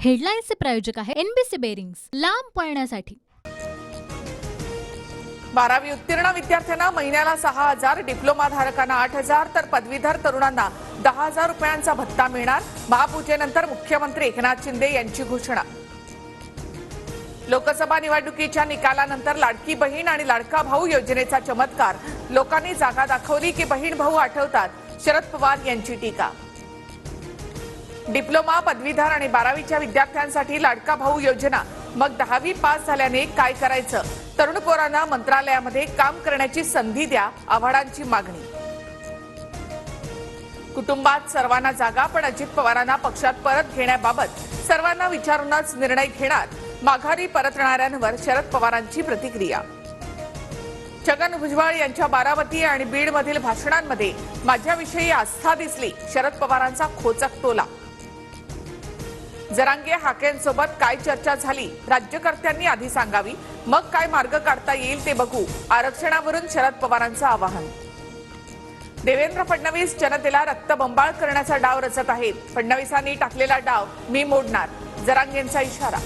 हेडलाईन्सचे प्रायोजक आहे NBC bearings, लांब पळण्यासाठी। 12वी उत्तीर्ण विद्यार्थ्यांना महिन्याला 6,000, डिप्लोमा धारकांना 8,000 तर पदवीधर तरुणांना 10,000 रुपयांचा भत्ता मिळणार। महापूजेनंतर मुख्यमंत्री एकनाथ शिंदे यांची घोषणा। लोकसभा निवडणुकीच्या निकालानंतर लाडकी बहीण आणि लाडका भाऊ योजनेचा चमत्कार, लोकांनी जागा दाखवली की बहीण भाऊ आठवतात, शरद पवार यांची टीका। डिप्लोमा, पदवीधर आणि 12वीच्या विद्यार्थ्यांसाठी लाडका भाऊ योजना, मग 10वी पास झाल्याने काय करायचं? तरुण पोरांना मंत्रालयामध्ये काम करण्याची संधी द्या, आव्हाडांची मागणी। कुटुंबात सर्वांना जागा, पण अजित पवारांना पक्षात परत घेण्याबाबत सर्वांना विचारूनच निर्णय घेणार, माघारी परतणाऱ्यांवर शरद पवारांची प्रतिक्रिया। छगन भुजबळ यांच्या बारामती आणि बीडमधील भाषणांमध्ये माझ्याविषयी आस्था दिसली, शरद पवारांचा खोचक टोला। जरांगे हाकेंसोबत काय चर्चा झाली, राज्यकर्त्यांनी आधी सांगावी, मग काय मार्ग काढता येईल ते बघू, आरक्षणावरून शरद पवारांचं आवाहन। देवेंद्र फडणवीस जनतेला रक्तबंबाळ करण्याचा डाव रचत आहेत, फडणवीसांनी टाकलेला डाव मी मोडणार, जरांगेंचा इशारा।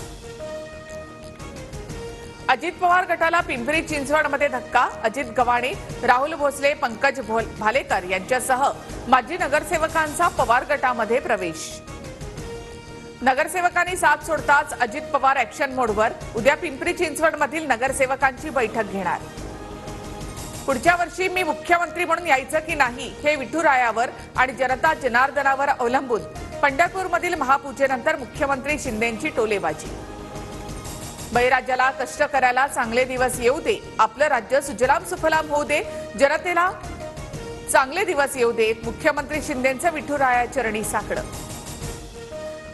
अजित पवार गटाला पिंपरी चिंचवडमध्ये धक्का, अजित गव्हाणे, राहुल भोसले, पंकज भालेकर यांच्यासह माजी नगरसेवकांचा पवार गटामध्ये प्रवेश। नगरसेवकांनी साथ सोडताच अजित पवार ऍक्शन मोडवर, उद्या पिंपरी चिंचवडमधील नगरसेवकांची बैठक घेणार। पुढच्या वर्षी मी मुख्यमंत्री म्हणून यायचं की नाही हे विठुरायावर आणि जनता जनार्दनावर अवलंबून, पंढरपूरमधील महापूजेनंतर मुख्यमंत्री शिंदेंची टोलेबाजी। बळीराजाला कष्ट करायला चांगले दिवस येऊ दे, आपलं राज्य सुजलाम सुफलाम होऊ दे, जनतेला चांगले दिवस येऊ देत, मुख्यमंत्री शिंदेंचं विठुराया चरणी साकडं।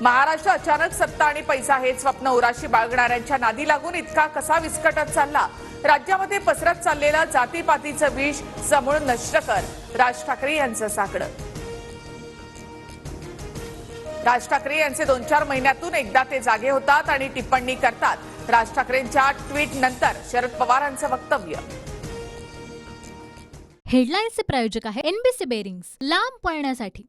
महाराष्ट्र अचानक सत्ता आणि पैसा हे स्वप्न उराशी बाळगणाऱ्यांच्या नादी लागून इतका कसा विस्कटत चालला, राज्यामध्ये पसरत चाललेलं जातीपातीचं विष समूळ नष्ट कर, राज ठाकरे यांचं साकडं। राज ठाकरे यांचे 2-4 महिन्यातून एकदा ते जागे होतात आणि टिप्पणी करतात। राज ठाकरेंच्या ट्विट नंतर शरद पवारांचं वक्तव्य। हेडलाईन्सचे प्रायोजक आहे एनबीसी बेरिंग्स, लांब पळण्यासाठी।